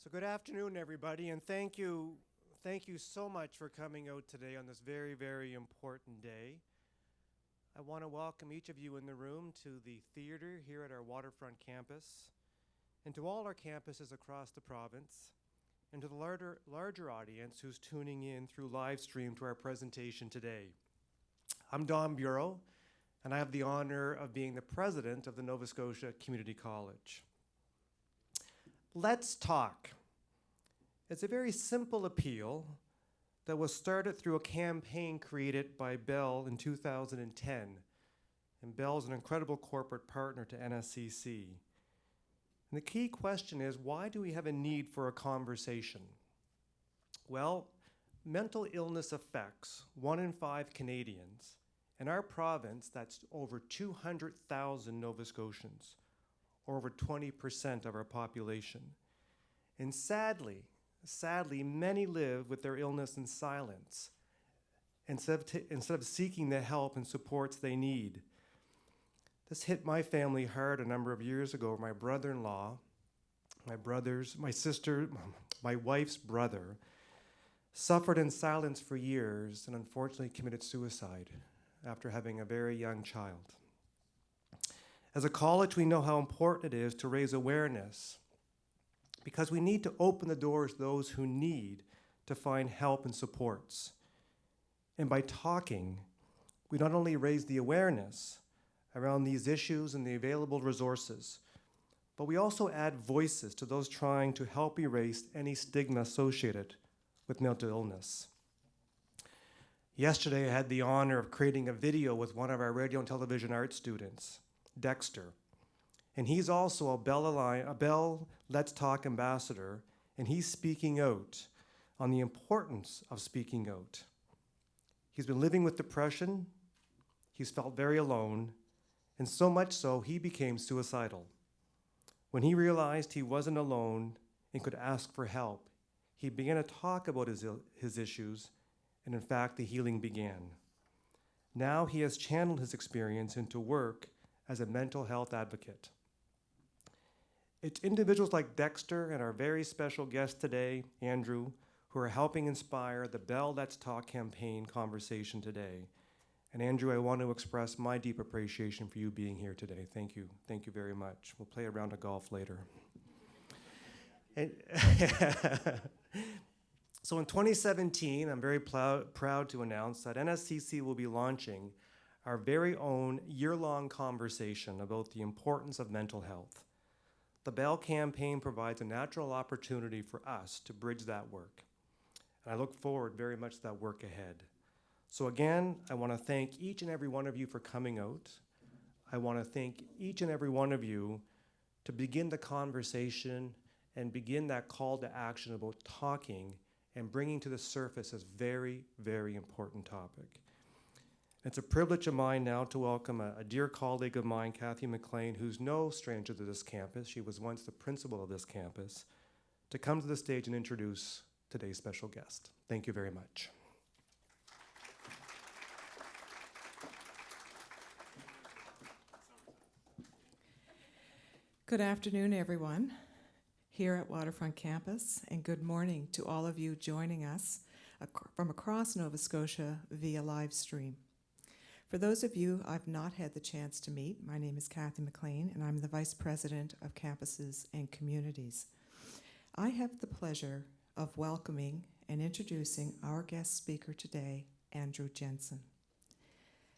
So good afternoon, everybody, and thank you so much for coming out today on this very, very important day. I want to welcome each of you in the room to the theater here at our waterfront campus, and to all our campuses across the province, and to the larger audience who's tuning in through live stream to our presentation today. I'm Don Bureau, and I have the honor of being the president of the Nova Scotia Community College. Let's talk. It's a very simple appeal that was started through a campaign created by Bell in 2010. And Bell's an incredible corporate partner to NSCC. And the key question is, why do we have a need for a conversation? Well, mental illness affects 1 in 5 Canadians. In our province, that's over 200,000 Nova Scotians, or over 20% of our population. And sadly, many live with their illness in silence instead of seeking the help and supports they need. This hit my family hard a number of years ago. My brother-in-law, my sister, my wife's brother, suffered in silence for years and unfortunately committed suicide after having a very young child. As a college, we know how important it is to raise awareness because we need to open the doors to those who need to find help and supports. And by talking, we not only raise the awareness around these issues and the available resources, but we also add voices to those trying to help erase any stigma associated with mental illness. Yesterday, I had the honor of creating a video with one of our radio and television art students, Dexter. And he's also a Bell Let's Talk ambassador, and he's speaking out on the importance of speaking out. He's been living with depression, he's felt very alone, and so much so he became suicidal. When he realized he wasn't alone and could ask for help, he began to talk about his issues, and in fact, the healing began. Now he has channeled his experience into work as a mental health advocate. It's individuals like Dexter and our very special guest today, Andrew, who are helping inspire the Bell Let's Talk campaign conversation today. And Andrew, I want to express my deep appreciation for you being here today. Thank you. Thank you very much. We'll play a round of golf later. So in 2017, I'm very proud to announce that NSCC will be launching our very own year-long conversation about the importance of mental health. The Bell campaign provides a natural opportunity for us to bridge that work. And I look forward very much to that work ahead. So again, I want to thank each and every one of you for coming out. I want to thank each and every one of you to begin the conversation and begin that call to action about talking and bringing to the surface this very, very important topic. It's a privilege of mine now to welcome a dear colleague of mine, Kathy McLean, who's no stranger to this campus. She was once the principal of this campus, to come to the stage and introduce today's special guest. Thank you very much. Good afternoon, everyone, here at Waterfront Campus, and good morning to all of you joining us from across Nova Scotia via live stream. For those of you I've not had the chance to meet, my name is Kathy McLean, and I'm the Vice President of Campuses and Communities. I have the pleasure of welcoming and introducing our guest speaker today, Andrew Jensen.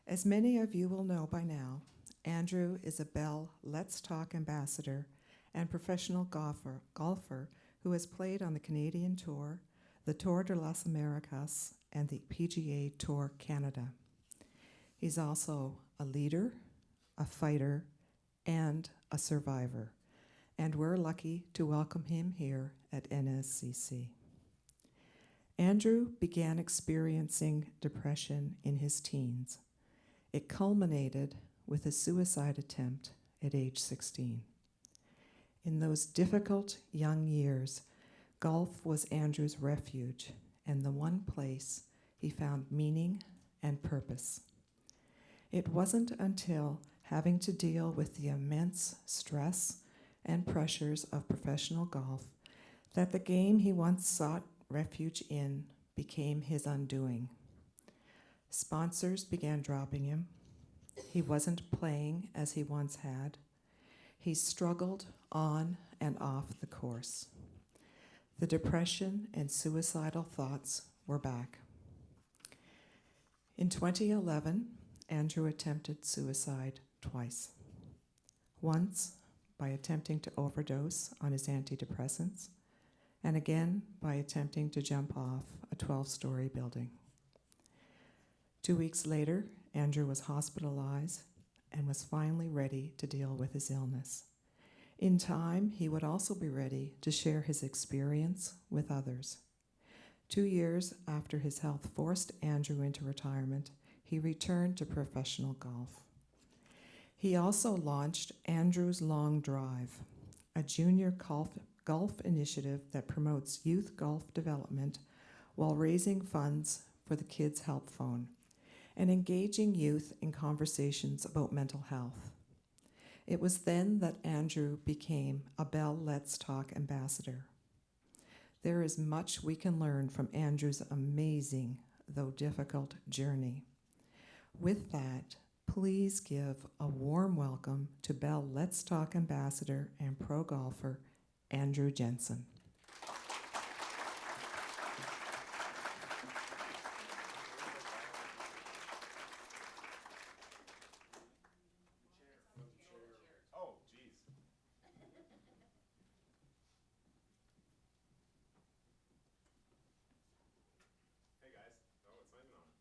As many of you will know by now, Andrew is a Bell Let's Talk ambassador and professional golfer who has played on the Canadian Tour, the Tour de las Americas, and the PGA Tour Canada. He's also a leader, a fighter, and a survivor, and we're lucky to welcome him here at NSCC. Andrew began experiencing depression in his teens. It culminated with a suicide attempt at age 16. In those difficult young years, golf was Andrew's refuge and the one place he found meaning and purpose. It wasn't until having to deal with the immense stress and pressures of professional golf that the game he once sought refuge in became his undoing. Sponsors began dropping him. He wasn't playing as he once had. He struggled on and off the course. The depression and suicidal thoughts were back. In 2011, Andrew attempted suicide twice. Once by attempting to overdose on his antidepressants, and again by attempting to jump off a 12-story building. 2 weeks later, Andrew was hospitalized and was finally ready to deal with his illness. In time, he would also be ready to share his experience with others. 2 years after his health forced Andrew into retirement, he returned to professional golf. He also launched Andrew's Long Drive, a junior golf initiative that promotes youth golf development while raising funds for the Kids Help Phone and engaging youth in conversations about mental health. It was then that Andrew became a Bell Let's Talk ambassador. There is much we can learn from Andrew's amazing, though difficult, journey. With that, please give a warm welcome to Bell Let's Talk ambassador and pro golfer, Andrew Jensen.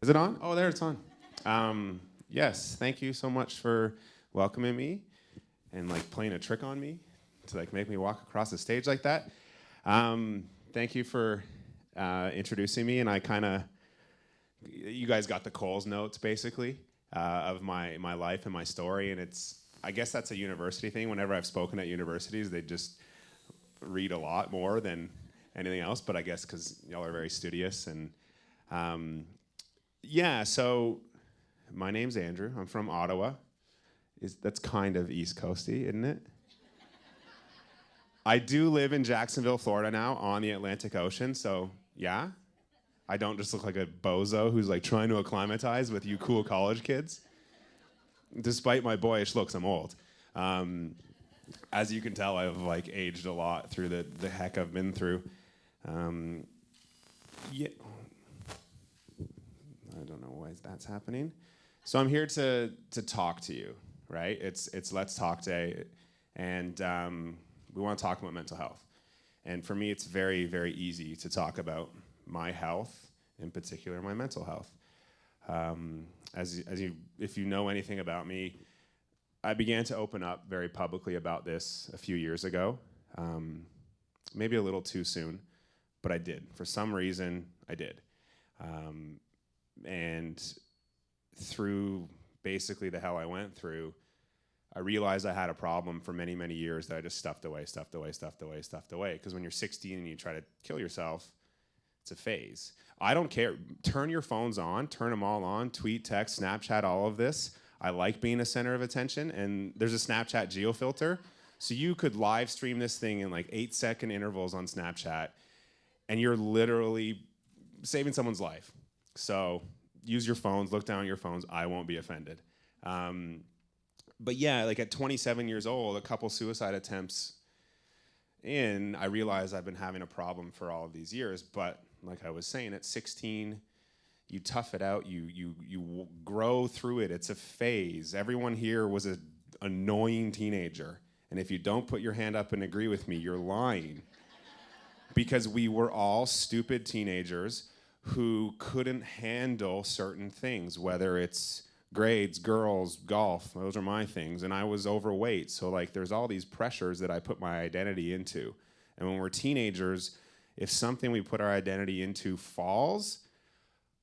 Is it on? Oh, there it's on. Yes, thank you so much for welcoming me and like playing a trick on me to like make me walk across the stage like that. Thank you for introducing me, and you guys got the Coles notes basically of my life and my story, and I guess that's a university thing. Whenever I've spoken at universities, they just read a lot more than anything else, but I guess because y'all are very studious. And yeah, so my name's Andrew. I'm from Ottawa. That's kind of East Coasty, isn't it? I do live in Jacksonville, Florida now, on the Atlantic Ocean, so yeah. I don't just look like a bozo who's like trying to acclimatize with you cool college kids. Despite my boyish looks, I'm old. As you can tell, I've like aged a lot through the heck I've been through. Yeah. I don't know why that's happening. So I'm here to talk to you, right? It's Let's Talk Day, and we want to talk about mental health. And for me, it's very, very easy to talk about my health, in particular my mental health. If you know anything about me, I began to open up very publicly about this a few years ago. Maybe a little too soon, but I did. For some reason, I did. And through basically the hell I went through, I realized I had a problem for many, many years that I just stuffed away. Because when you're 16 and you try to kill yourself, it's a phase. I don't care. Turn your phones on, turn them all on, tweet, text, Snapchat, all of this. I like being a center of attention, and there's a Snapchat geo filter. So you could live stream this thing in like 8-second intervals on Snapchat, and you're literally saving someone's life. So use your phones, look down at your phones. I won't be offended. But yeah, like at 27 years old, a couple suicide attempts in, I realized I've been having a problem for all of these years. But like I was saying, at 16, you tough it out. You grow through it. It's a phase. Everyone here was an annoying teenager. And if you don't put your hand up and agree with me, you're lying. Because we were all stupid teenagers who couldn't handle certain things, whether it's grades, girls, golf. Those are my things. And I was overweight. So like there's all these pressures that I put my identity into. And when we're teenagers, if something we put our identity into falls,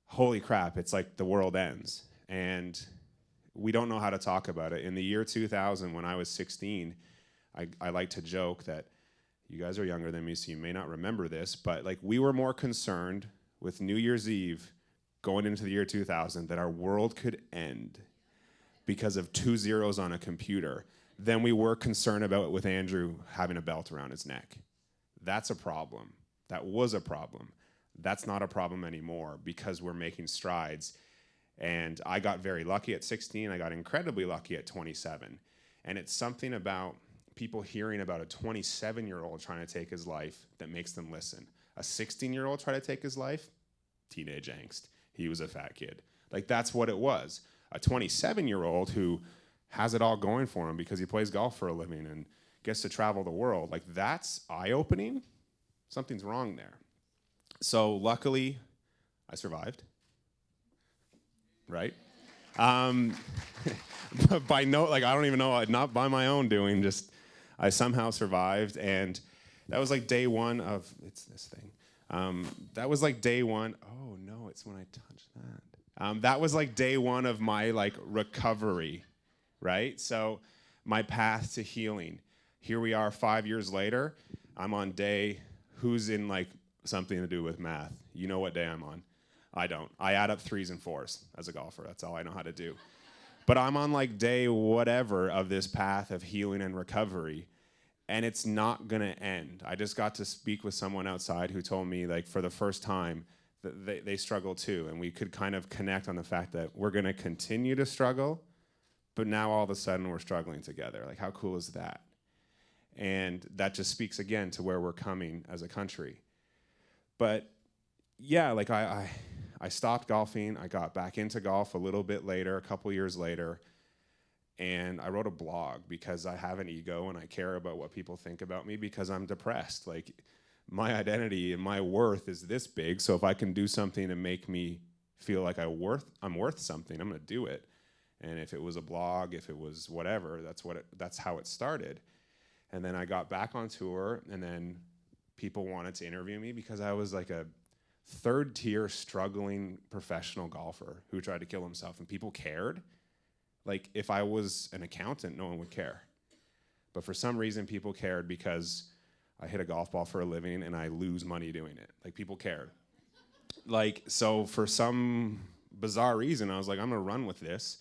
holy crap, it's like the world ends. And we don't know how to talk about it. In the year 2000, when I was 16, I like to joke that you guys are younger than me, so you may not remember this, but like we were more concerned with New Year's Eve going into the year 2000 that our world could end because of 2 zeros on a computer than we were concerned about with Andrew having a belt around his neck. That's a problem. That was a problem. That's not a problem anymore because we're making strides. And I got very lucky at 16. I got incredibly lucky at 27. And it's something about people hearing about a 27-year-old trying to take his life that makes them listen. A 16-year-old try to take his life, teenage angst. He was a fat kid. Like, that's what it was. A 27-year-old who has it all going for him because he plays golf for a living and gets to travel the world. Like, that's eye-opening. Something's wrong there. So luckily, I survived. Right? But I don't even know, not by my own doing, just I somehow survived. And that was like day one of, it's this thing. That was like day one. Oh no, it's when I touched that. That was like day one of my like recovery, right? So my path to healing. Here we are 5 years later. I'm on day, who's in like something to do with math? You know what day I'm on? I don't. I add up 3s and 4s as a golfer. That's all I know how to do. But I'm on like day whatever of this path of healing and recovery, and it's not gonna end. I just got to speak with someone outside who told me, like, for the first time that they struggle too, and we could kind of connect on the fact that we're gonna continue to struggle, but now all of a sudden we're struggling together. Like, how cool is that? And that just speaks again to where we're coming as a country. But yeah, like I stopped golfing. I got back into golf a little bit later, a couple years later, and I wrote a blog because I have an ego and I care about what people think about me because I'm depressed. Like, my identity and my worth is this big, so if I can do something to make me feel like I'm worth something, I'm gonna do it. And if it was a blog, if it was whatever, that's how it started. And then I got back on tour, and then people wanted to interview me because I was like a third-tier struggling professional golfer who tried to kill himself, and people cared. Like, if I was an accountant, no one would care. But for some reason, people cared because I hit a golf ball for a living and I lose money doing it. Like, people cared. Like, so for some bizarre reason, I was like, I'm gonna run with this.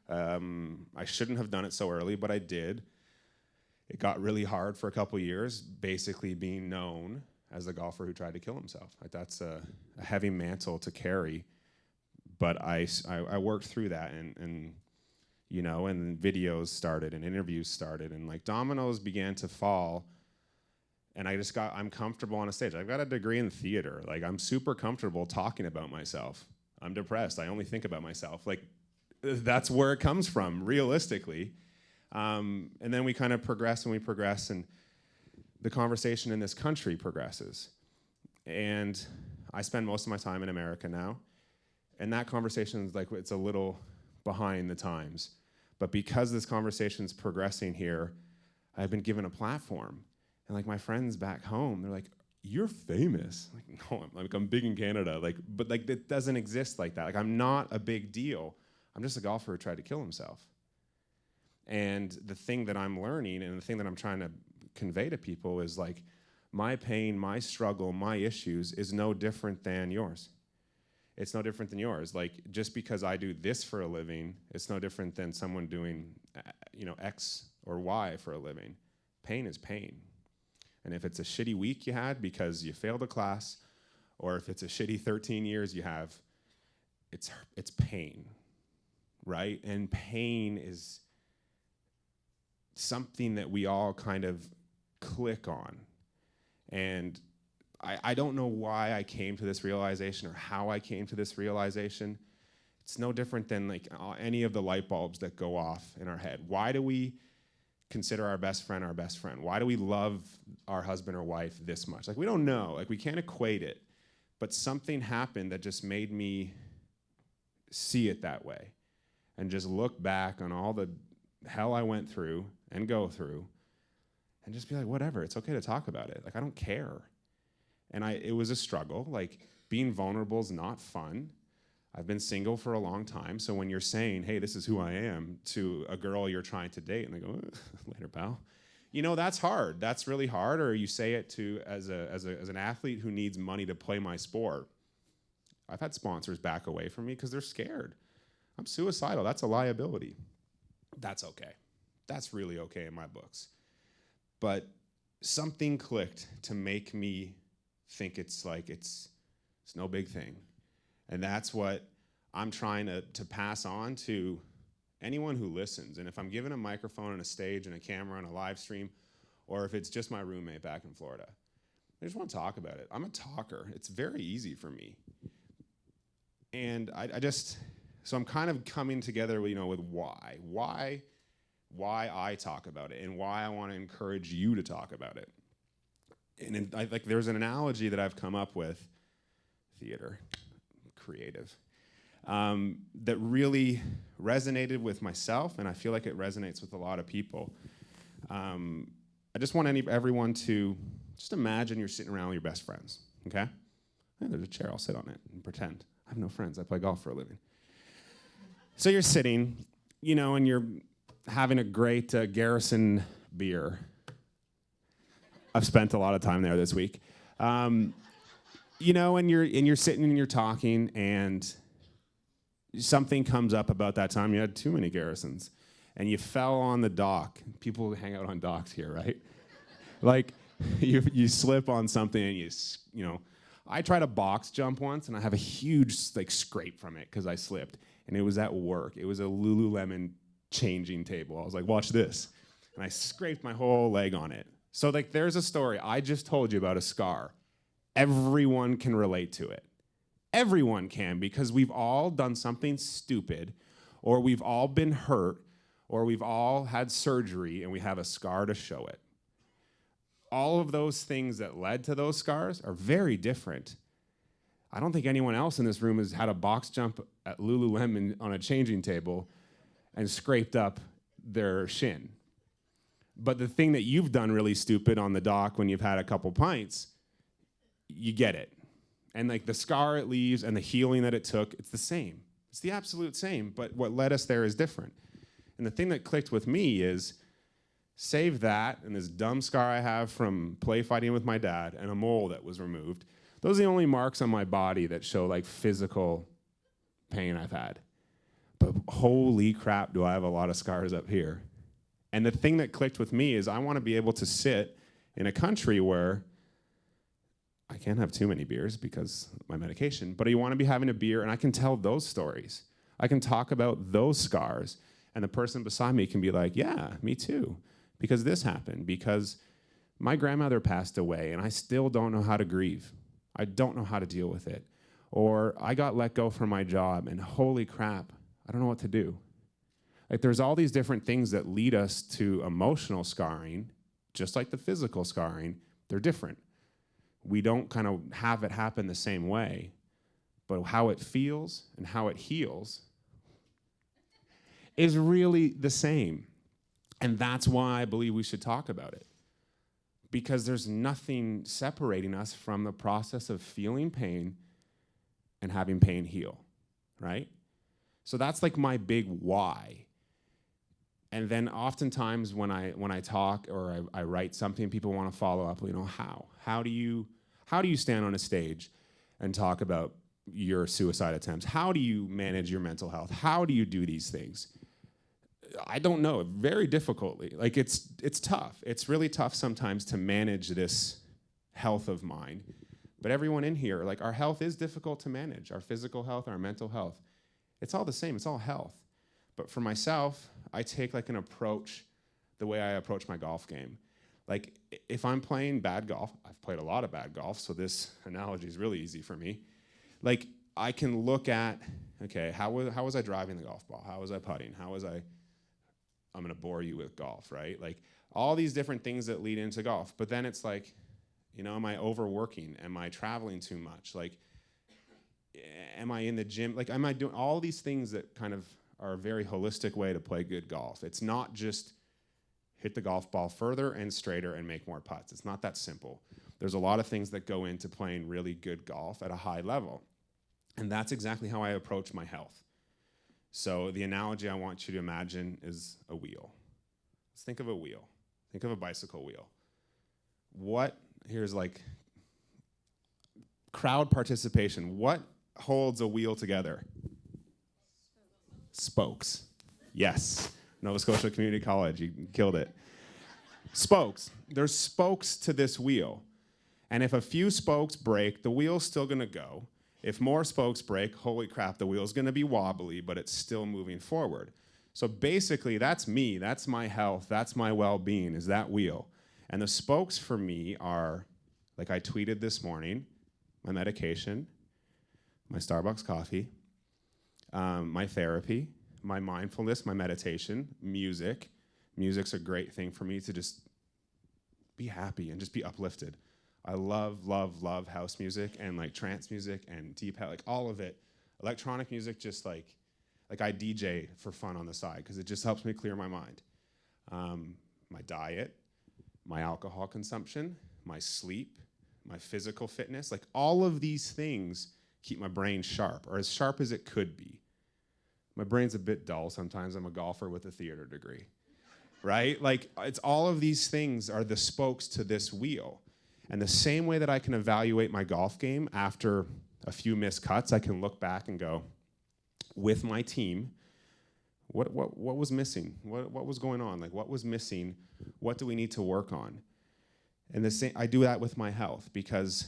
I shouldn't have done it so early, but I did. It got really hard for a couple years, basically being known as the golfer who tried to kill himself. Like, that's a heavy mantle to carry, but I worked through that, and you know, and videos started and interviews started, and like dominoes began to fall, and I'm comfortable on a stage. I've got a degree in theater. Like, I'm super comfortable talking about myself. I'm depressed. I only think about myself. Like, that's where it comes from, realistically. And then we kind of progress and we progress, and the conversation in this country progresses. And I spend most of my time in America now, and that conversation is like, it's a little behind the times. But because this conversation's progressing here, I've been given a platform. And like, my friends back home, they're like, you're famous. I'm like, no, I'm big in Canada. Like, but like, it doesn't exist like that. Like, I'm not a big deal. I'm just a golfer who tried to kill himself. And the thing that I'm learning and the thing that I'm trying to convey to people is like, my pain, my struggle, my issues is no different than yours. It's no different than yours. Like, just because I do this for a living, it's no different than someone doing, X or Y for a living. Pain is pain. And if it's a shitty week you had because you failed a class, or if it's a shitty 13 years you have, it's pain, right? And pain is something that we all kind of click on. And I don't know why I came to this realization or how I came to this realization. It's no different than like any of the light bulbs that go off in our head. Why do we consider our best friend? Why do we love our husband or wife this much? Like, we don't know. Like, we can't equate it. But something happened that just made me see it that way and just look back on all the hell I went through and go through and just be like, whatever, it's okay to talk about it. Like, I don't care. And it was a struggle. Like, being vulnerable is not fun. I've been single for a long time, so when you're saying, hey, this is who I am, to a girl you're trying to date, and they go, later, pal. That's hard. That's really hard. Or you say it to as an athlete who needs money to play my sport. I've had sponsors back away from me because they're scared. I'm suicidal. That's a liability. That's okay. That's really okay in my books. But something clicked to make me think it's no big thing. And that's what I'm trying to pass on to anyone who listens. And if I'm given a microphone and a stage and a camera and a live stream, or if it's just my roommate back in Florida, I just want to talk about it. I'm a talker. It's very easy for me. And so I'm kind of coming together, with why I talk about it and why I want to encourage you to talk about it. And there's an analogy that I've come up with, theater, creative, that really resonated with myself, and I feel like it resonates with a lot of people. I just want everyone to just imagine you're sitting around with your best friends, okay? Hey, there's a chair, I'll sit on it and pretend. I have no friends, I play golf for a living. So you're sitting, and you're having a great Garrison beer. I've spent a lot of time there this week. And you're sitting and you're talking, and something comes up about that time. You had too many Garrisons, and you fell on the dock. People hang out on docks here, right? Like you slip on something, and I tried a box jump once, and I have a huge scrape from it because I slipped, and it was at work. It was a Lululemon changing table. I was like, watch this, and I scraped my whole leg on it. So there's a story I just told you about, a scar. Everyone can relate to it. Everyone can, because we've all done something stupid, or we've all been hurt, or we've all had surgery, and we have a scar to show it. All of those things that led to those scars are very different. I don't think anyone else in this room has had a box jump at Lululemon on a changing table and scraped up their shin. But the thing that you've done really stupid on the dock when you've had a couple pints, you get it. And the scar it leaves and the healing that it took, it's the same. It's the absolute same, but what led us there is different. And the thing that clicked with me is, save that and this dumb scar I have from play fighting with my dad and a mole that was removed. Those are the only marks on my body that show physical pain I've had. But holy crap, do I have a lot of scars up here. And the thing that clicked with me is I want to be able to sit in a country where I can't have too many beers because of my medication, but you want to be having a beer and I can tell those stories. I can talk about those scars, and the person beside me can be like, yeah, me too, because this happened, because my grandmother passed away and I still don't know how to grieve. I don't know how to deal with it. Or I got let go from my job and holy crap, I don't know what to do. There's all these different things that lead us to emotional scarring, just like the physical scarring. They're different. We don't kind of have it happen the same way, but how it feels and how it heals is really the same. And that's why I believe we should talk about it. Because there's nothing separating us from the process of feeling pain and having pain heal, right? So that's my big why. And then oftentimes when I talk or I write something, people want to follow up, how? How do you stand on a stage and talk about your suicide attempts? How do you manage your mental health? How do you do these things? I don't know, very difficultly. It's tough. It's really tough sometimes to manage this health of mine. But everyone in here, our health is difficult to manage. Our physical health, our mental health. It's all the same, it's all health. But for myself, I take an approach the way I approach my golf game. If I'm playing bad golf, I've played a lot of bad golf, so this analogy is really easy for me. I can look at, okay, how was I driving the golf ball? How was I putting? I'm going to bore you with golf, right? All these different things that lead into golf. But then it's am I overworking? Am I traveling too much? Am I in the gym? Am I doing all these things that kind of are a very holistic way to play good golf? It's not just hit the golf ball further and straighter and make more putts. It's not that simple. There's a lot of things that go into playing really good golf at a high level. And that's exactly how I approach my health. So the analogy I want you to imagine is a wheel. Let's think of a wheel. Think of a bicycle wheel. Here's crowd participation. What holds a wheel together? Spokes. Yes. Nova Scotia Community College, you killed it. spokes. There's spokes to this wheel. And if a few spokes break, the wheel's still gonna go. If more spokes break, holy crap, the wheel's gonna be wobbly, but it's still moving forward. So basically, that's me, that's my health, that's my well-being, is that wheel. And the spokes for me are, like I tweeted this morning, my medication, my Starbucks coffee, my therapy, my mindfulness, my meditation, music. Music's a great thing for me to just be happy and just be uplifted. I love, love, love house music and like trance music and deep house, like all of it. Electronic music, just like I DJ for fun on the side because it just helps me clear my mind. My diet, my alcohol consumption, my sleep, my physical fitness, like all of these things keep my brain sharp, or as sharp as it could be. My brain's a bit dull sometimes. I'm a golfer with a theater degree, right? Like it's all of these things are the spokes to this wheel. And the same way that I can evaluate my golf game after a few missed cuts, I can look back and go, with my team, what was missing? What was going on? Like what was missing? What do we need to work on? And the same, I do that with my health because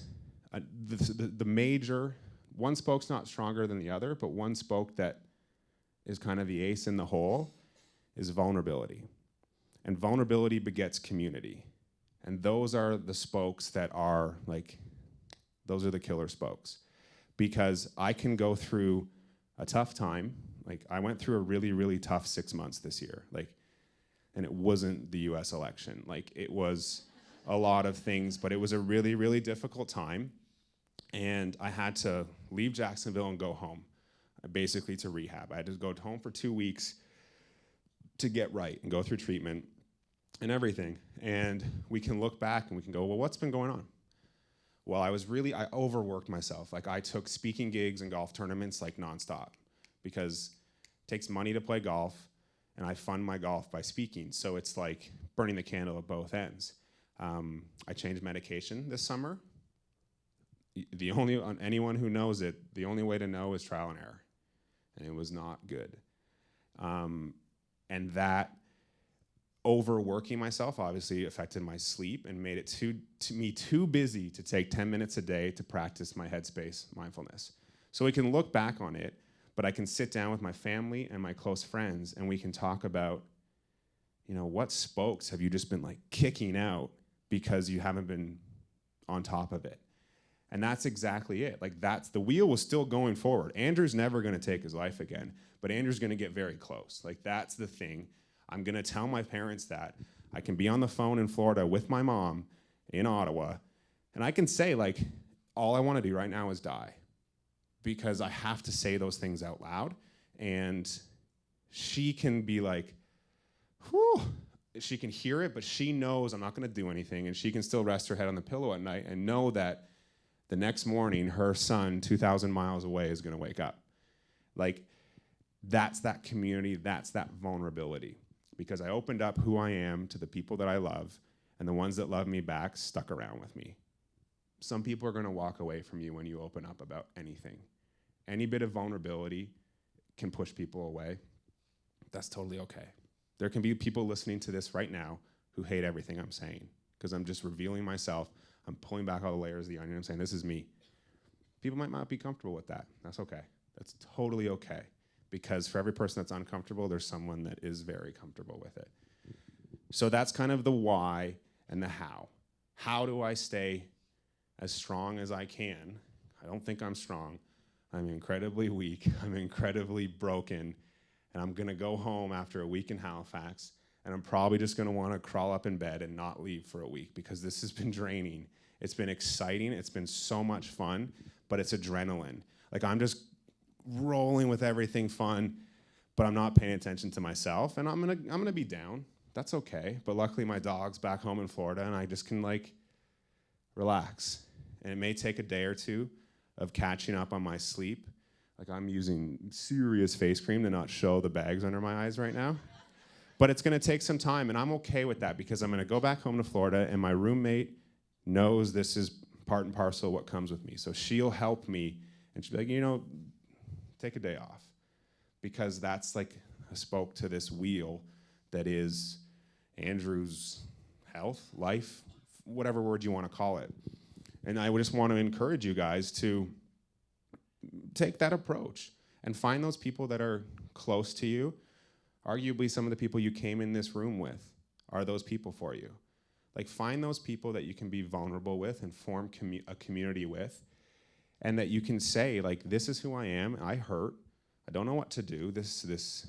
the major, one spoke's not stronger than the other, but one spoke that is kind of the ace in the hole is vulnerability. And vulnerability begets community. And those are the spokes that are like, those are the killer spokes. Because I can go through a tough time. Like I went through a really, really tough 6 months this year. Like, and it wasn't the US election. Like it was a lot of things, but it was a really, really difficult time. And I had to leave Jacksonville and go home, basically to rehab. I had to go home for 2 weeks to get right and go through treatment and everything. And we can look back and we can go, well, what's been going on? Well, I overworked myself. Like I took speaking gigs and golf tournaments like nonstop because it takes money to play golf and I fund my golf by speaking. So it's like burning the candle at both ends. I changed medication this summer. Anyone who knows it, the only way to know is trial and error. And it was not good. And that overworking myself obviously affected my sleep and made it too busy to take 10 minutes a day to practice my headspace mindfulness. So we can look back on it, but I can sit down with my family and my close friends and we can talk about, what spokes have you just been like kicking out because you haven't been on top of it. And that's exactly it. Like the wheel was still going forward. Andrew's never gonna take his life again, but Andrew's gonna get very close. Like that's the thing. I'm gonna tell my parents that. I can be on the phone in Florida with my mom in Ottawa, and I can say like, all I wanna do right now is die because I have to say those things out loud. And she can be like, whew, she can hear it, but she knows I'm not gonna do anything, and she can still rest her head on the pillow at night and know that the next morning, her son, 2,000 miles away, is gonna wake up. Like, that's that community, that's that vulnerability. Because I opened up who I am to the people that I love, and the ones that love me back stuck around with me. Some people are gonna walk away from you when you open up about anything. Any bit of vulnerability can push people away. That's totally okay. There can be people listening to this right now who hate everything I'm saying, because I'm just revealing myself. I'm pulling back all the layers of the onion. I'm saying, this is me. People might not be comfortable with that. That's okay. That's totally okay. Because for every person that's uncomfortable, there's someone that is very comfortable with it. So that's kind of the why and the how. How do I stay as strong as I can? I don't think I'm strong. I'm incredibly weak. I'm incredibly broken. And I'm gonna go home after a week in Halifax, and I'm probably just gonna wanna crawl up in bed and not leave for a week because this has been draining. It's been exciting, it's been so much fun, but it's adrenaline. Like I'm just rolling with everything fun, but I'm not paying attention to myself, and I'm gonna be down. That's okay, but luckily my dog's back home in Florida, and I just can like relax. And it may take a day or two of catching up on my sleep. Like I'm using serious face cream to not show the bags under my eyes right now. But it's gonna take some time, and I'm okay with that because I'm gonna go back home to Florida, and my roommate knows this is part and parcel of what comes with me. So she'll help me, and she'll be like, take a day off. Because that's like a spoke to this wheel that is Andrew's health, life, whatever word you want to call it. And I would just want to encourage you guys to take that approach and find those people that are close to you. Arguably, some of the people you came in this room with are those people for you. Like, find those people that you can be vulnerable with and form a community with, and that you can say, like, this is who I am. I hurt. I don't know what to do. This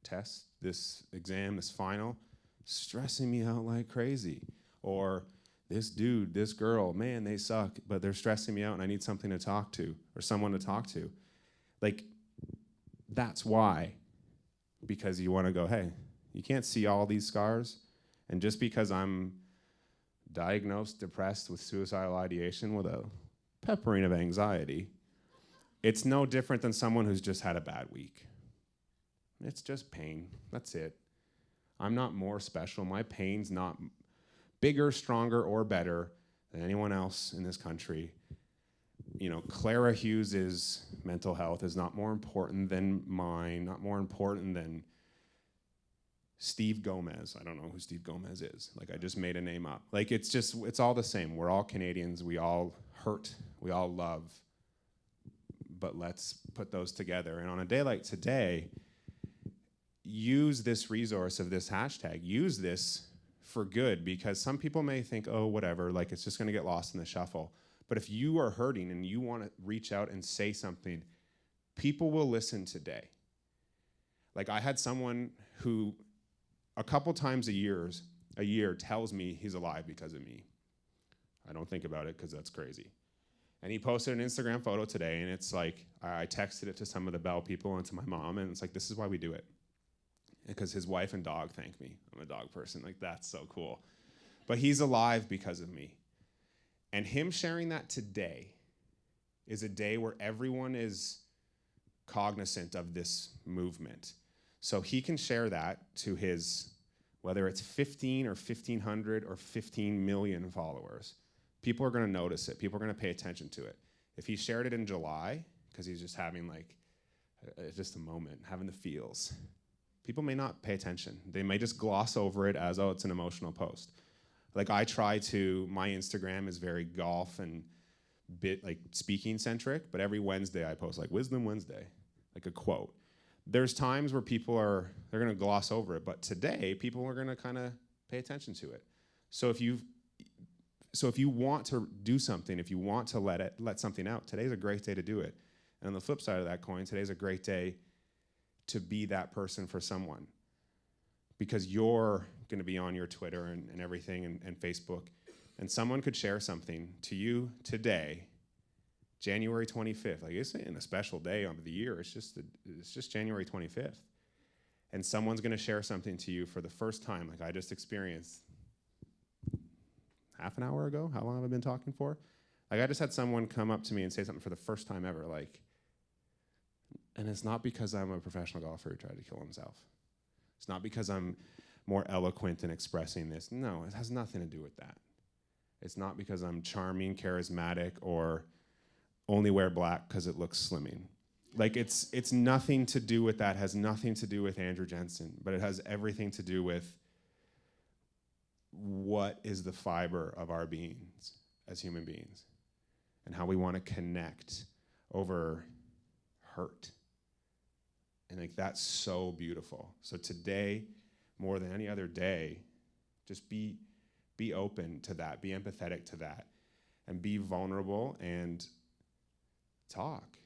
test, this exam, this final, stressing me out like crazy. Or this dude, this girl, man, they suck, but they're stressing me out and I need something to talk to or someone to talk to. Like, that's why. Because you want to go, hey, you can't see all these scars. And just because I'm diagnosed depressed with suicidal ideation with a peppering of anxiety, it's no different than someone who's just had a bad week. It's just pain. That's it. I'm not more special. My pain's not bigger, stronger, or better than anyone else in this country. You know, Clara Hughes's mental health is not more important than mine, not more important than Steve Gomez. I don't know who Steve Gomez is. Like, I just made a name up. Like, it's all the same. We're all Canadians. We all hurt. We all love. But let's put those together. And on a day like today, use this resource of this hashtag. Use this for good, because some people may think, oh, whatever, like, it's just going to get lost in the shuffle. But if you are hurting and you want to reach out and say something, people will listen today. Like, I had someone who a couple times a year tells me he's alive because of me. I don't think about it because that's crazy. And he posted an Instagram photo today, and it's like, I texted it to some of the Bell people and to my mom, and it's like, this is why we do it. Because his wife and dog thank me. I'm a dog person. Like, that's so cool. But he's alive because of me. And him sharing that today is a day where everyone is cognizant of this movement. So he can share that to his, whether it's 15 or 1,500 or 15 million followers, people are going to notice it. People are going to pay attention to it. If he shared it in July, because he's just having like just a moment, having the feels, people may not pay attention. They may just gloss over it as, oh, it's an emotional post. Like, my Instagram is very golf and bit like speaking centric, but every Wednesday I post like Wisdom Wednesday, like a quote. There's times where they're going to gloss over it, but today people are going to kind of pay attention to it. So if you want to do something, if you want to let something out, today's a great day to do it. And on the flip side of that coin, today's a great day to be that person for someone, because you're going to be on your Twitter and everything and Facebook, and someone could share something to you today, January 25th. Like, it's in a special day of the year. It's just January 25th. And someone's going to share something to you for the first time, like I just experienced half an hour ago. How long have I been talking for? Like, I just had someone come up to me and say something for the first time ever, like, and it's not because I'm a professional golfer who tried to kill himself. It's not because I'm more eloquent in expressing this. No, it has nothing to do with that. It's not because I'm charming, charismatic, or only wear black because it looks slimming. Like, it's nothing to do with that. It has nothing to do with Andrew Jensen, but it has everything to do with what is the fiber of our beings as human beings and how we want to connect over hurt. And like, that's so beautiful. So today, more than any other day, just be open to that, be empathetic to that, and be vulnerable and talk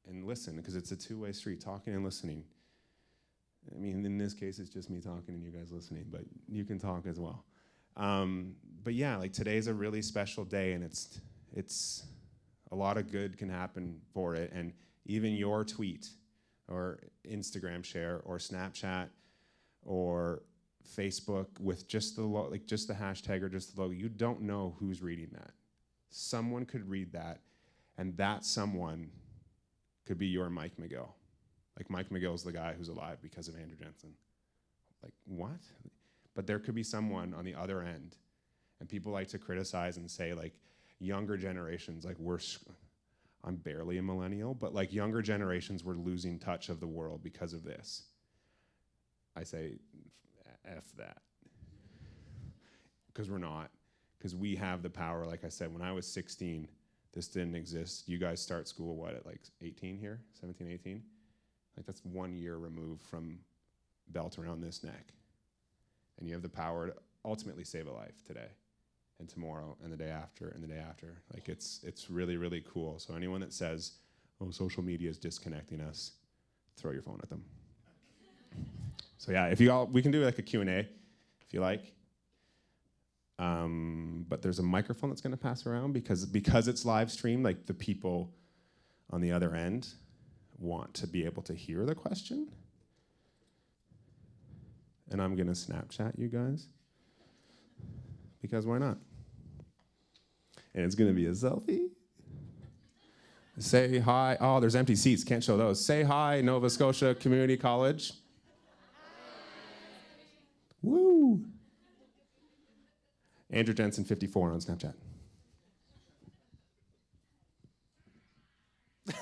and listen, because it's a two-way street, talking and listening. I mean, in this case, it's just me talking and you guys listening, but you can talk as well. But yeah, like, today's a really special day, and it's a lot of good can happen for it. And even your tweet or Instagram share or Snapchat or Facebook with just the just the hashtag or just the logo, you don't know who's reading that. Someone could read that, and that someone could be your Mike McGill. Like, Mike McGill's the guy who's alive because of Andrew Jensen. Like, what? But there could be someone on the other end, and people like to criticize and say, like, younger generations, like, I'm barely a millennial, but like, younger generations were losing touch of the world because of this. I say, F that. because we're not. Because we have the power, like I said, when I was 16, this didn't exist. You guys start school, what, at like 18 here? 17, 18? Like that's 1 year removed from belt around this neck. And you have the power to ultimately save a life today and tomorrow and the day after and the day after. Like it's really, really cool. So anyone that says, oh, social media is disconnecting us, throw your phone at them. So yeah, we can do like a Q&A if you like. But there's a microphone that's going to pass around because it's live streamed. Like the people on the other end want to be able to hear the question, and I'm going to Snapchat you guys because why not? And it's going to be a selfie. Say hi. Oh, there's empty seats. Can't show those. Say hi, Nova Scotia Community College. Woo. Andrew Jensen, 54 on Snapchat. It's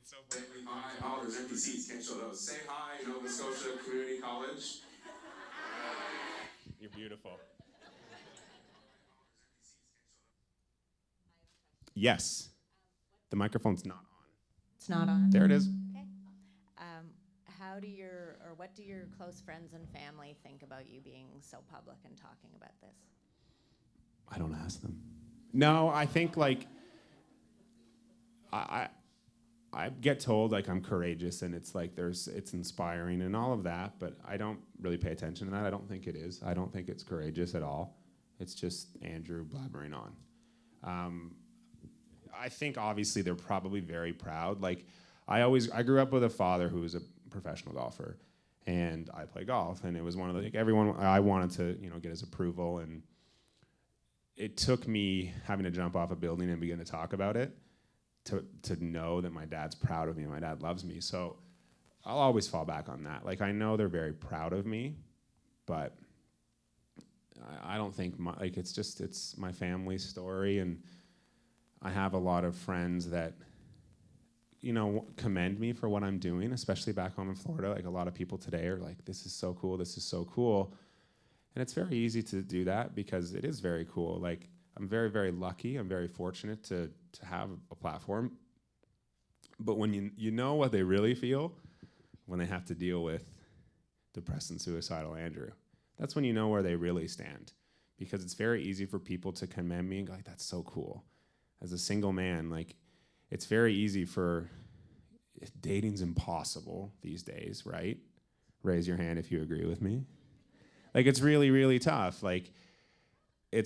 so funny. Hi. Oh, there's empty seats. Can't show those. Say hi, Nova Scotia Community College. You're beautiful. Yes. The microphone's not on. It's not on. There it is. Okay. What do your close friends and family think about you being so public and talking about this? I don't ask them. No, I think like I get told like I'm courageous and it's like it's inspiring and all of that, but I don't really pay attention to that. I don't think it is. I don't think it's courageous at all. It's just Andrew blabbering on. I think obviously they're probably very proud. Like I grew up with a father who was a professional golfer, and I play golf, and it was one of the like everyone I wanted to get his approval, and it took me having to jump off a building and begin to talk about it to know that my dad's proud of me and my dad loves me. So I'll always fall back on that. Like I know they're very proud of me, but I don't think it's my family's story, and I have a lot of friends that commend me for what I'm doing, especially back home in Florida. Like a lot of people today are like, this is so cool, this is so cool. And it's very easy to do that because it is very cool. Like I'm very, very lucky. I'm very fortunate to have a platform. But when you know what they really feel when they have to deal with depressed and suicidal Andrew, that's when you know where they really stand. Because it's very easy for people to commend me and go like, that's so cool. As a single man, like it's very easy dating's impossible these days, right? Raise your hand if you agree with me. Like it's really, really tough. Like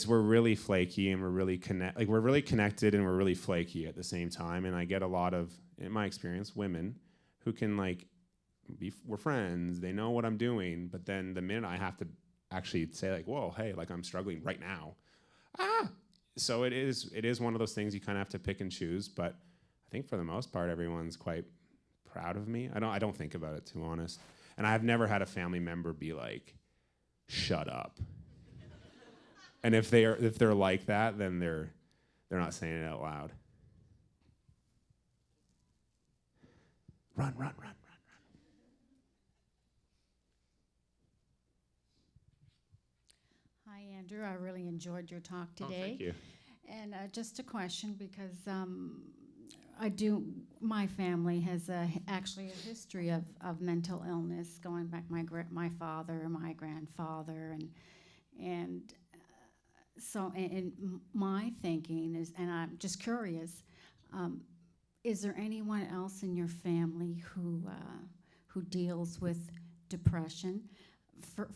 we're really flaky and we're really connected and we're really flaky at the same time. And I get a lot of, in my experience, women who can we're friends, they know what I'm doing, but then the minute I have to actually say like, whoa, hey, like I'm struggling right now. So it is one of those things you kind of have to pick and choose, but I think for the most part, everyone's quite proud of me. I don't think about it, to be honest. And I've never had a family member be like, shut up. And if they're like that, then they're not saying it out loud. Run. Hi, Andrew. I really enjoyed your talk today. Oh, thank you. And just a question, because my family has actually a history of mental illness going back my father, my grandfather, and so my thinking is, and I'm just curious, is there anyone else in your family who deals with depression?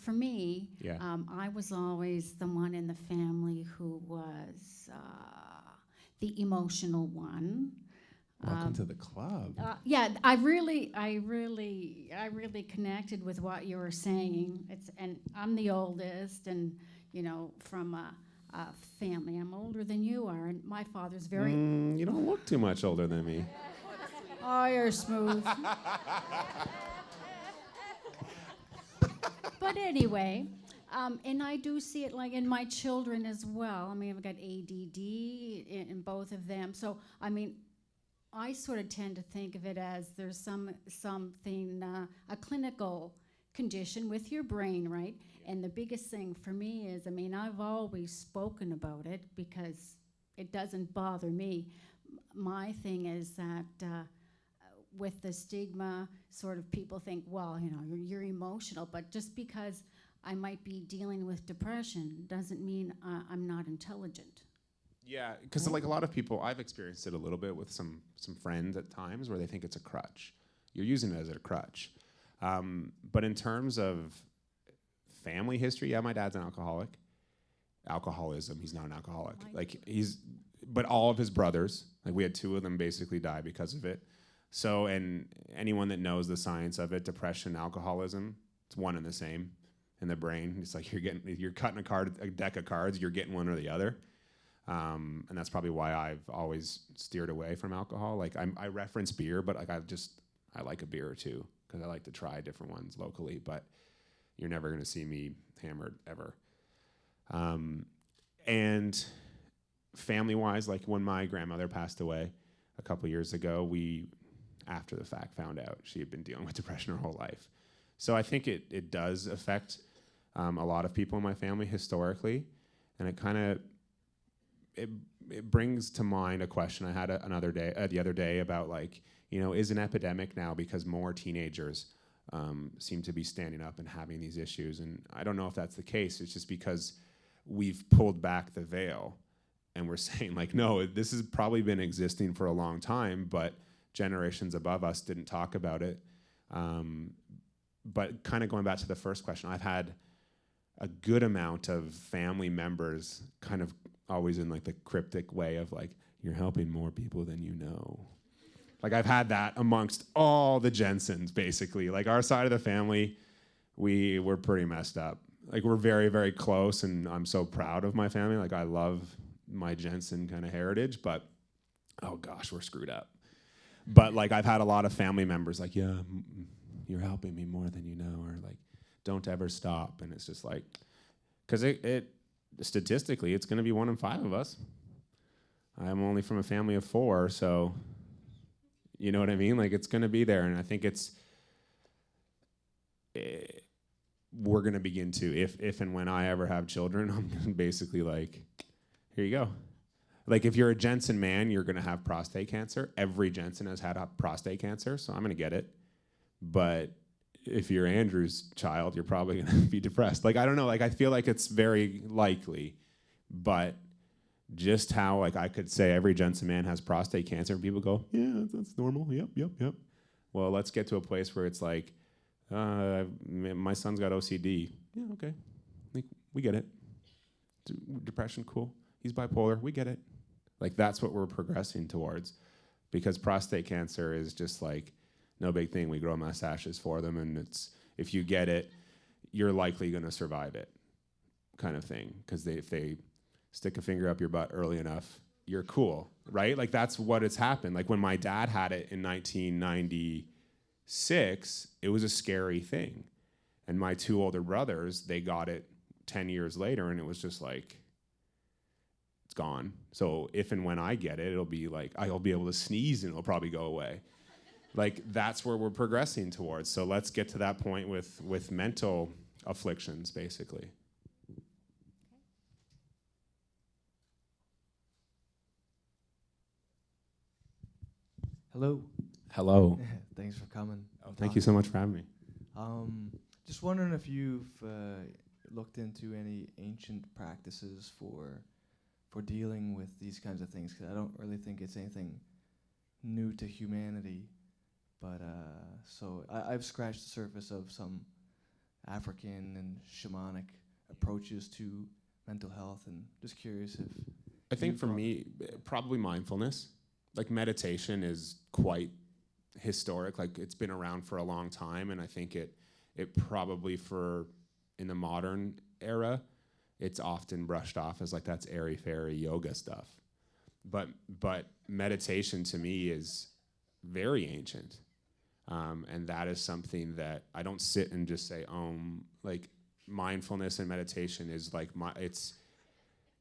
For me, Yeah. I was always the one in the family who was the emotional one. Welcome to the club. Yeah, I really connected with what you were saying. And I'm the oldest, and from a family, I'm older than you are, and my father's very. You don't look too much older than me. Oh, you're smooth. But anyway, and I do see it like in my children as well. I mean, I've got ADD in both of them. So, I mean, I sort of tend to think of it as there's something, a clinical condition with your brain, right? And the biggest thing for me is, I mean, I've always spoken about it because it doesn't bother me. My thing is that with the stigma, sort of people think, well, you know, you're emotional, but just because I might be dealing with depression doesn't mean I'm not intelligent. Yeah, because like a lot of people, I've experienced it a little bit with some friends at times where they think it's a crutch. You're using it as a crutch. But in terms of family history, yeah, my dad's an alcoholic. Alcoholism, he's not an alcoholic. But all of his brothers, like we had 2 of them basically die because of it. So, and anyone that knows the science of it, depression, alcoholism, it's one and the same in the brain. It's like you're cutting a deck of cards, you're getting one or the other. And that's probably why I've always steered away from alcohol. Like I reference beer, but like I like a beer or two because I like to try different ones locally, but you're never going to see me hammered ever. And family-wise, like when my grandmother passed away a couple years ago, we, after the fact, found out she had been dealing with depression her whole life. So I think it does affect a lot of people in my family historically, and it kind of it brings to mind a question I had the other day about, like, you know, is an epidemic now because more teenagers seem to be standing up and having these issues, and I don't know if that's the case. It's just because we've pulled back the veil and we're saying, like, no, this has probably been existing for a long time, but generations above us didn't talk about it. But kind of going back to the first question, I've had a good amount of family members kind of always in like the cryptic way of like, you're helping more people than you know. Like I've had that amongst all the Jensens, basically. Like our side of the family, we're pretty messed up. Like we're very, very close, and I'm so proud of my family. Like I love my Jensen kind of heritage, but oh gosh, we're screwed up. But like I've had a lot of family members like, yeah, you're helping me more than you know, or like, don't ever stop. And it's just like, because it statistically, it's going to be 1 in 5 of us. I'm only from a family of 4, so you know what I mean? Like it's going to be there, and I think we're going to begin to, if and when I ever have children, I'm going to basically like, here you go. Like if you're a Jensen man, you're going to have prostate cancer. Every Jensen has had prostate cancer, so I'm going to get it. But if you're Andrew's child, you're probably going to be depressed. Like, I don't know. Like, I feel like it's very likely. But just how, like, I could say every Jensen man has prostate cancer, and people go, yeah, that's normal. Yep. Well, let's get to a place where it's like, my son's got OCD. Yeah, okay. Like, we get it. Depression, cool. He's bipolar. We get it. Like, that's what we're progressing towards. Because prostate cancer is just like, no big thing. We grow mustaches for them, and it's, if you get it, you're likely going to survive it, kind of thing. Because if they stick a finger up your butt early enough, you're cool, right? Like that's what has happened. Like when my dad had it in 1996, it was a scary thing. And my 2 older brothers, they got it 10 years later, and it was just like, it's gone. So if and when I get it, it'll be like, I'll be able to sneeze and it'll probably go away. Like that's where we're progressing towards. So let's get to that point with mental afflictions, basically. Hello. Hello. Thanks for coming. Thank you so much for having me. Just wondering if you've looked into any ancient practices for dealing with these kinds of things, because I don't really think it's anything new to humanity. But so I've scratched the surface of some African and shamanic approaches to mental health, and just curious if... I think for me, probably mindfulness. Like meditation is quite historic. Like it's been around for a long time, and I think it probably in the modern era, it's often brushed off as like that's airy-fairy yoga stuff. But meditation to me is very ancient. And that is something that I don't sit and just say, like mindfulness and meditation is like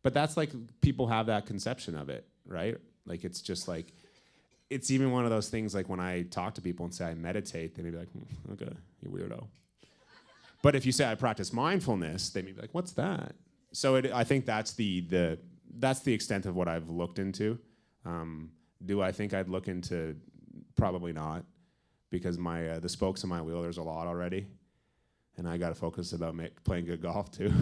but that's like people have that conception of it, right? Like it's just like, it's even one of those things like when I talk to people and say I meditate, they may be like, okay, you weirdo. But if you say I practice mindfulness, they may be like, what's that? So I think that's the extent of what I've looked into. Do I think I'd look into? Probably not, because the spokes in my wheel, there's a lot already, and I got to focus about playing good golf too.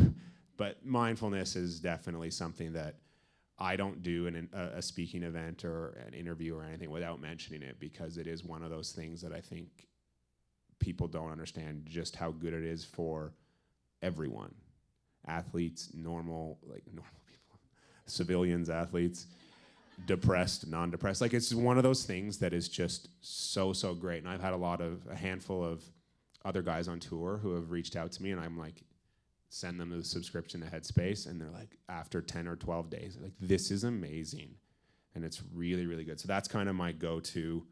But mindfulness is definitely something that I don't do in a speaking event or an interview or anything without mentioning it, because it is one of those things that I think people don't understand just how good it is for everyone. Athletes, normal people, civilians, athletes, depressed, non-depressed. Like, it's one of those things that is just so great. And I've had a handful of other guys on tour who have reached out to me, and I'm like, send them the subscription to Headspace, and they're like, after 10 or 12 days, they're like, this is amazing. And it's really, really good. So that's kind of my go-to.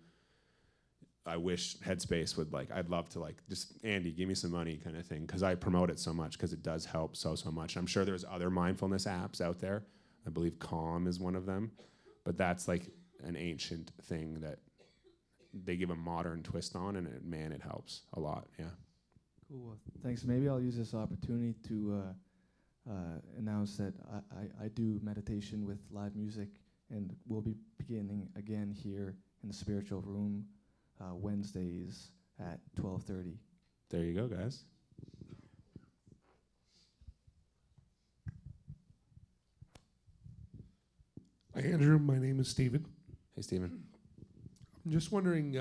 I wish Headspace would, I'd love to, just, Andy, give me some money kind of thing, because I promote it so much, because it does help so much. I'm sure there's other mindfulness apps out there. I believe Calm is one of them. But that's like an ancient thing that they give a modern twist on, and it helps a lot, yeah. Cool. Well, thanks. Maybe I'll use this opportunity to announce that I do meditation with live music, and we'll be beginning again here in the spiritual room Wednesdays at 12:30. There you go, guys. Hi, Andrew. My name is Stephen. Hey, Stephen. I'm just wondering,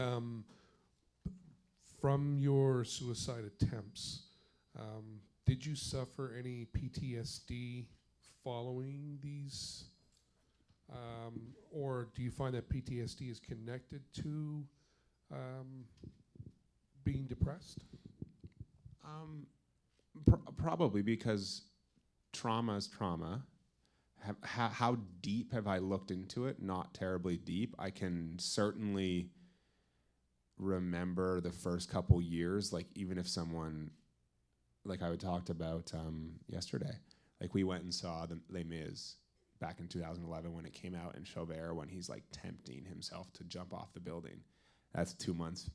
from your suicide attempts, did you suffer any PTSD following these? Or do you find that PTSD is connected to being depressed? Probably, because trauma is trauma. How deep have I looked into it? Not terribly deep. I can certainly remember the first couple years, even if someone, I talked about yesterday, we went and saw the Les Mis back in 2011 when it came out in Chaubert, when he's tempting himself to jump off the building. That's 2 months,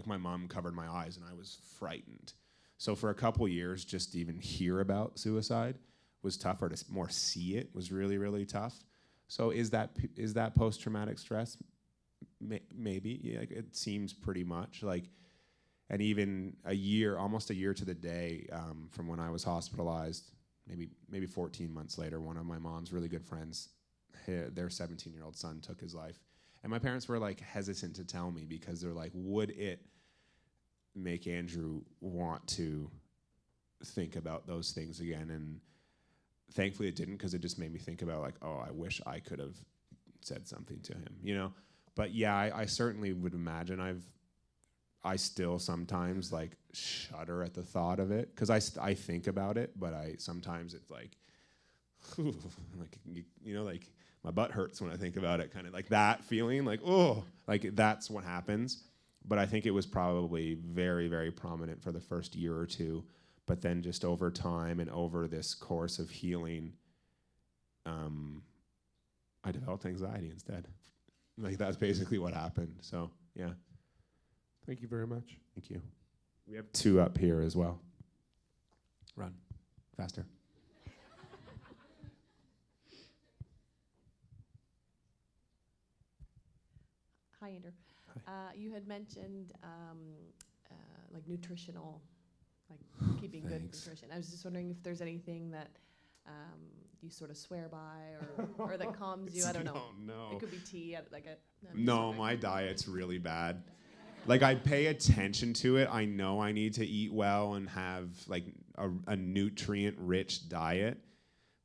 my mom covered my eyes and I was frightened. So for a couple years, just to even hear about suicide was tougher. To more see it was really, really tough. So is that post-traumatic stress? Maybe. Yeah, it seems pretty much and even almost a year to the day from when I was hospitalized, maybe 14 months later, one of my mom's really good friends, their 17-year-old son took his life. And my parents were hesitant to tell me, because they're like, would it make Andrew want to think about those things again? And thankfully it didn't, because it just made me think about I wish I could have said something to him, But yeah, I certainly would imagine I still sometimes shudder at the thought of it, because I think about it, but sometimes it's my butt hurts when I think about it, kind of that feeling, that's what happens. But I think it was probably very, very prominent for the first year or two. But then just over time and over this course of healing, I developed anxiety instead. That's basically what happened. So, yeah. Thank you very much. Thank you. We have 2 up here as well. Run. Faster. Hi, Andrew. You had mentioned nutritional, keeping good nutrition. I was just wondering if there's anything that you sort of swear by, or that calms you. I don't know. No. It could be tea. No, my diet's really bad. I pay attention to it. I know I need to eat well and have a nutrient-rich diet.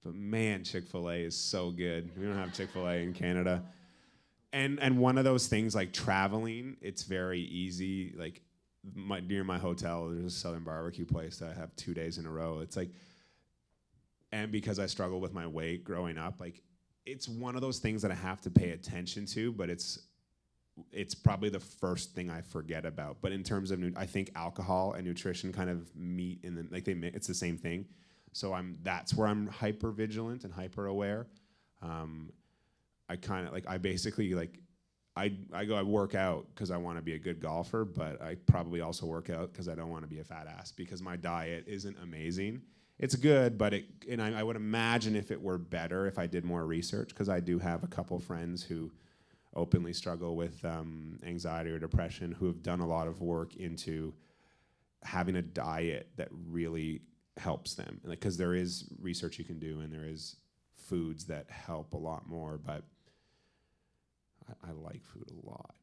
But man, Chick-fil-A is so good. We don't have Chick-fil-A in Canada. And one of those things, traveling, it's very easy. Near my hotel, there's a Southern barbecue place that I have 2 days in a row. It's and because I struggled with my weight growing up, it's one of those things that I have to pay attention to, but it's probably the first thing I forget about. But in terms of, I think alcohol and nutrition kind of meet in the, it's the same thing. So that's where I'm hyper vigilant and hyper aware. I kind of I basically I work out because I want to be a good golfer, but I probably also work out because I don't want to be a fat ass, because my diet isn't amazing. It's good, but I would imagine if it were better if I did more research, because I do have a couple friends who openly struggle with anxiety or depression, who have done a lot of work into having a diet that really helps them. Because there is research you can do, and there is foods that help a lot more, but I like food a lot.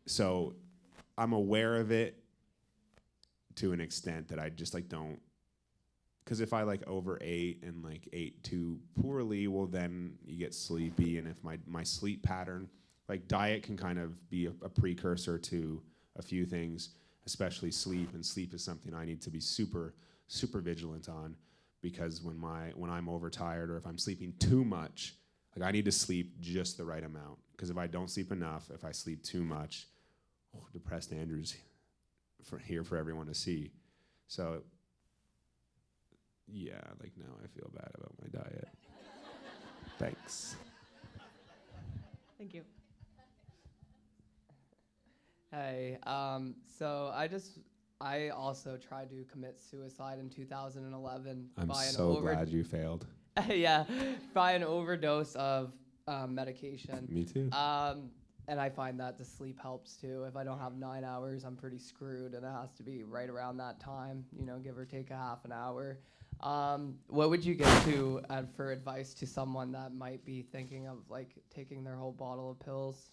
So I'm aware of it to an extent that I just like don't, because if I like overate and like ate too poorly, well then you get sleepy, and if my sleep pattern, like diet can kind of be a precursor to a few things, especially sleep, and sleep is something I need to be super vigilant on, because when I'm overtired, or if I'm sleeping too much, like I need to sleep just the right amount, because if I don't sleep enough, if I sleep too much, depressed Andrew's here for everyone to see. So yeah, like now I feel bad about my diet. Thanks. Thank you. Hey, so I also tried to commit suicide in 2011 I'm by an so glad you failed. yeah, by an overdose of medication. Me too. And I find that the sleep helps too. If I don't have 9 hours, I'm pretty screwed, and it has to be right around that time, give or take a half an hour. What would you give to for advice to someone that might be thinking of like taking their whole bottle of pills?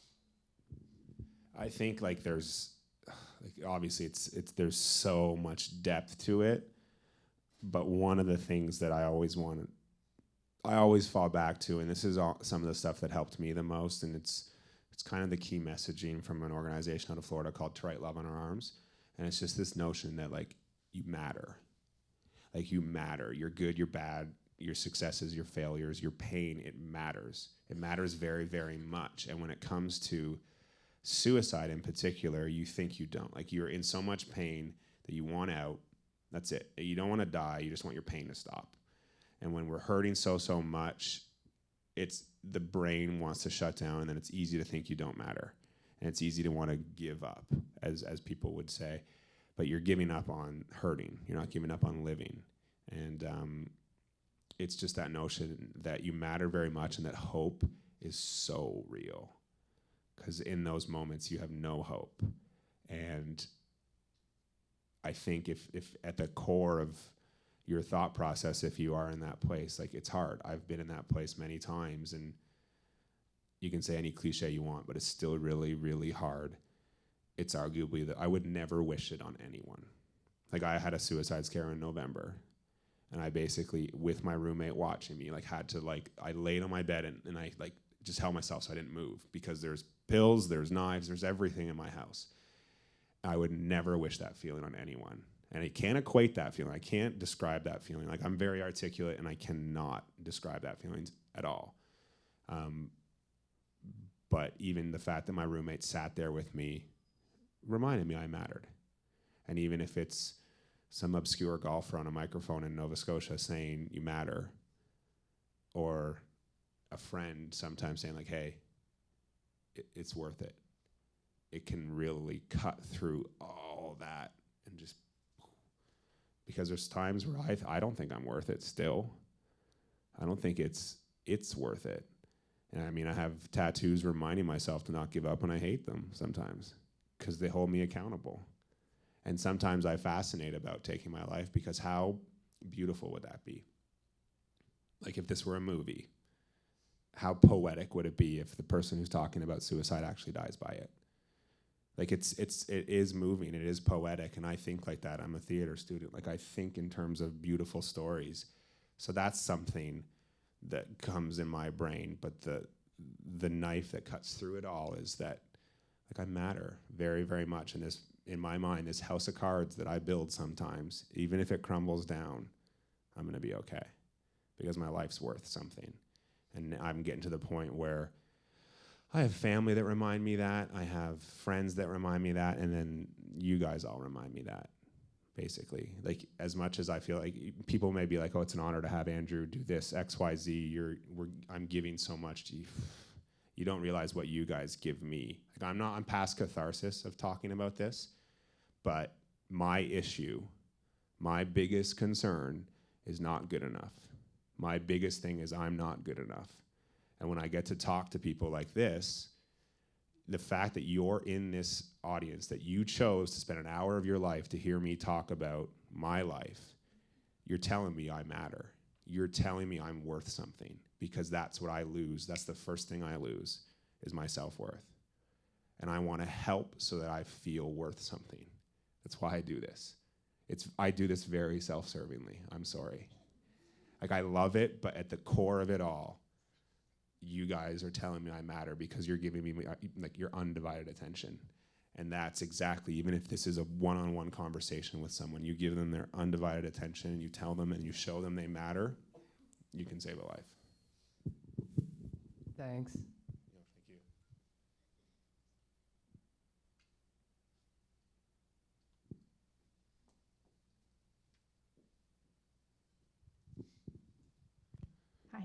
I think like there's obviously there's so much depth to it, but one of the things that I always fall back to, and this is some of the stuff that helped me the most, and it's kind of the key messaging from an organization out of Florida called To Write Love on Our Arms, and it's just this notion that like you matter. Like you matter. You're good, you're bad, your successes, your failures, your pain, it matters. It matters very, very much. And when it comes to suicide in particular, you think you don't. Like you're in so much pain that you want out. That's it. You don't want to die, you just want your pain to stop. And when we're hurting so much, it's the brain wants to shut down, and then it's easy to think you don't matter. And it's easy to want to give up, as people would say. But you're giving up on hurting. You're not giving up on living. And it's just that notion that you matter very much, and that hope is so real. Because in those moments, you have no hope. And I think if at the core of your thought process, if you are in that place, like it's hard. I've been in that place many times, and you can say any cliche you want, but it's still really, really hard. It's arguably that I would never wish it on anyone. Like I had a suicide scare in November, and I basically, with my roommate watching me, like had to I laid on my bed and I like just held myself so I didn't move, because there's pills, there's knives, there's everything in my house. I would never wish that feeling on anyone. And I can't equate that feeling. I can't describe that feeling. Like I'm very articulate, and I cannot describe that feeling at all. But even the fact that my roommate sat there with me reminded me I mattered. And even if it's some obscure golfer on a microphone in Nova Scotia saying you matter, or a friend sometimes saying like, hey, it's worth it. It can really cut through all that, and just, because there's times where I don't think I'm worth it still. I don't think it's worth it. And I mean, I have tattoos reminding myself to not give up when I hate them sometimes, because they hold me accountable. And sometimes I fascinate about taking my life, because how beautiful would that be? Like if this were a movie, how poetic would it be if the person who's talking about suicide actually dies by it? Like it is moving, it is poetic, and I think like that. I'm a theater student. Like I think in terms of beautiful stories. So that's something that comes in my brain, but the knife that cuts through it all is that like I matter very, very much. And this, in my mind, this house of cards that I build sometimes, even if it crumbles down, I'm gonna be okay, because my life's worth something. And I'm getting to the point where I have family that remind me that, I have friends that remind me that, and then you guys all remind me that, basically. Like, as much as I feel like people may be like, oh, it's an honor to have Andrew do this, X, Y, Z, I'm giving so much to you. You don't realize what you guys give me. Like, I'm past catharsis of talking about this, but my issue, my biggest concern is not good enough. My biggest thing is I'm not good enough. And when I get to talk to people like this, the fact that you're in this audience, that you chose to spend an hour of your life to hear me talk about my life, you're telling me I matter. You're telling me I'm worth something, because that's what I lose. That's the first thing I lose, is my self-worth. And I want to help so that I feel worth something. That's why I do this. I do this very self-servingly. I'm sorry. Like, I love it, but at the core of it all, you guys are telling me I matter because you're giving me like your undivided attention. And that's exactly, even if this is a one-on-one conversation with someone, you give them their undivided attention and you tell them and you show them they matter, you can save a life. Thanks. Thank you. Hi.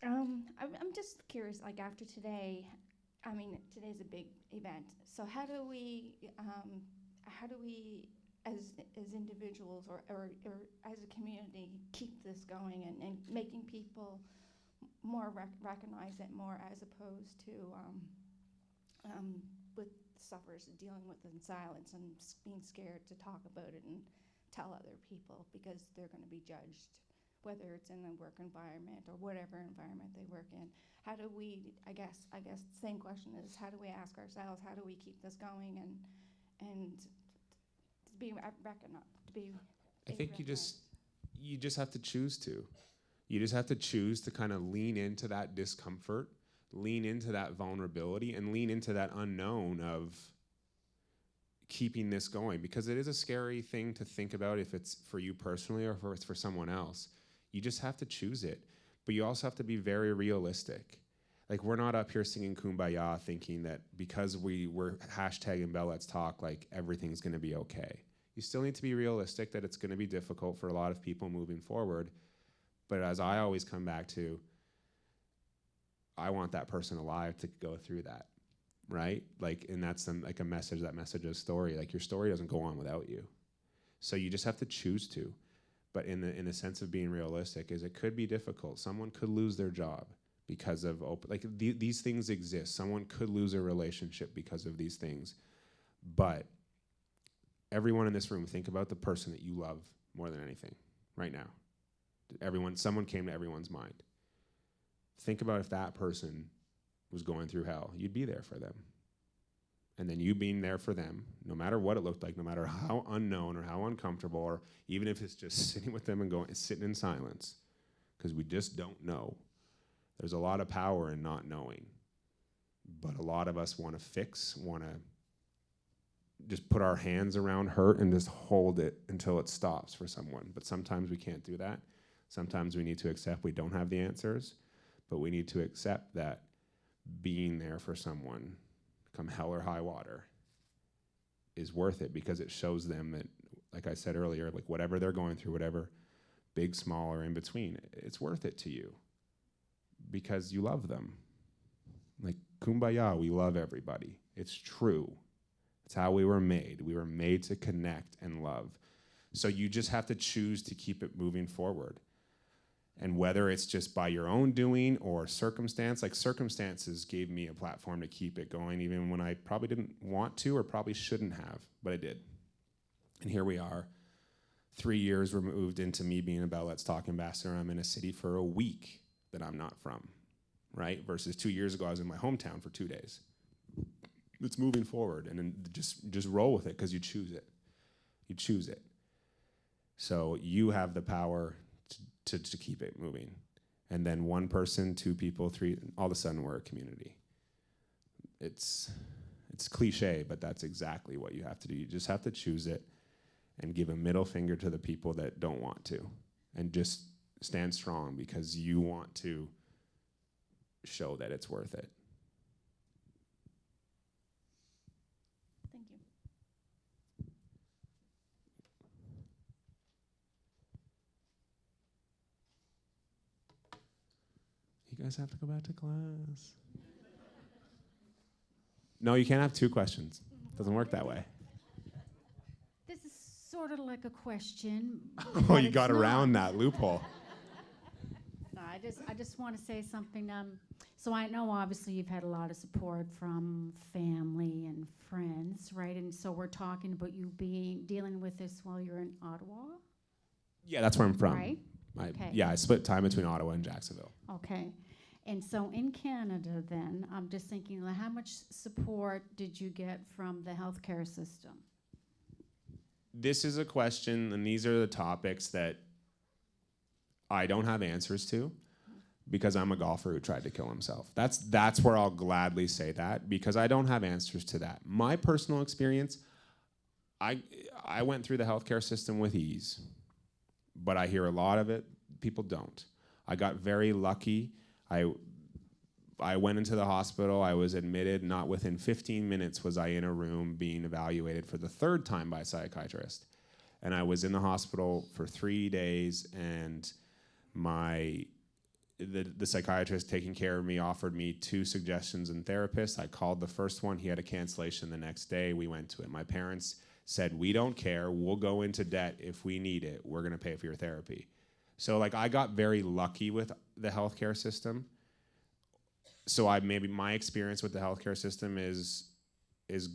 Hello. I'm just curious, like after today, I mean, today's a big event. So how do we as individuals or as a community keep this going and making people more recognize it more, as opposed to with sufferers dealing with it in silence and being scared to talk about it and tell other people because they're going to be judged, whether it's in the work environment or whatever environment they work in. How do we, I guess the same question is, how do we ask ourselves, how do we keep this going and to be recognized, to be I think recognized? you just have to choose to. You just have to choose to kind of lean into that discomfort, lean into that vulnerability, and lean into that unknown of keeping this going, because it is a scary thing to think about if it's for you personally or if it's for someone else. You just have to choose it. But you also have to be very realistic. Like, we're not up here singing Kumbaya thinking that because we're hashtagging Bell Let's Talk, like everything's gonna be okay. You still need to be realistic that it's gonna be difficult for a lot of people moving forward. But as I always come back to, I want that person alive to go through that, right? Like, and that's like a message, that message of story. Like, your story doesn't go on without you. So you just have to choose to. But in the sense of being realistic, is it could be difficult. Someone could lose their job because of these things exist. Someone could lose a relationship because of these things. But everyone in this room, think about the person that you love more than anything right now. Someone came to everyone's mind. Think about if that person was going through hell, you'd be there for them. And then you being there for them, no matter what it looked like, no matter how unknown or how uncomfortable, or even if it's just sitting with them and sitting in silence, because we just don't know. There's a lot of power in not knowing. But a lot of us want to fix, want to just put our hands around hurt and just hold it until it stops for someone. But sometimes we can't do that. Sometimes we need to accept we don't have the answers, but we need to accept that being there for someone, come hell or high water, is worth it, because it shows them that, like I said earlier, like whatever they're going through, whatever big, small, or in between, it's worth it to you because you love them. Like, kumbaya, we love everybody. It's true. It's how we were made. We were made to connect and love. So you just have to choose to keep it moving forward. And whether it's just by your own doing or circumstance, like circumstances gave me a platform to keep it going even when I probably didn't want to or probably shouldn't have, but I did. And here we are, 3 years removed into me being a Bell Let's Talk ambassador. I'm in a city for a week that I'm not from, right? Versus 2 years ago, I was in my hometown for 2 days. It's moving forward, and then just roll with it because you choose it. You choose it. So you have the power to keep it moving. And then one person, two people, three, all of a sudden we're a community. It's cliche, but that's exactly what you have to do. You just have to choose it and give a middle finger to the people that don't want to. And just stand strong because you want to show that it's worth it. Thank you. you guys have to go back to class. No, you can't have two questions. Doesn't work that way. This is sort of like a question. Oh, but you it's got around not. that loophole. No, I just want to say something. So I know obviously you've had a lot of support from family and friends, right? And so we're talking about you dealing with this while you're in Ottawa, Yeah, that's where I'm from. right? Okay. Yeah, I split time between Ottawa and Jacksonville. Okay. And so in Canada then, I'm just thinking, like, how much support did you get from the healthcare system? This is a question, and these are the topics that I don't have answers to because I'm a golfer who tried to kill himself. That's where I'll gladly say that, because I don't have answers to that. My personal experience, I went through the healthcare system with ease, but I hear a lot of it, people don't. I got very lucky. I went into the hospital, I was admitted, not within 15 minutes was I in a room being evaluated for the third time by a psychiatrist. And I was in the hospital for 3 days, and the psychiatrist taking care of me offered me 2 suggestions and therapists. I called the first one, he had a cancellation the next day, we went to it. My parents said, we don't care, we'll go into debt if we need it, we're gonna pay for your therapy. So like I got very lucky with the healthcare system. So maybe my experience with the healthcare system is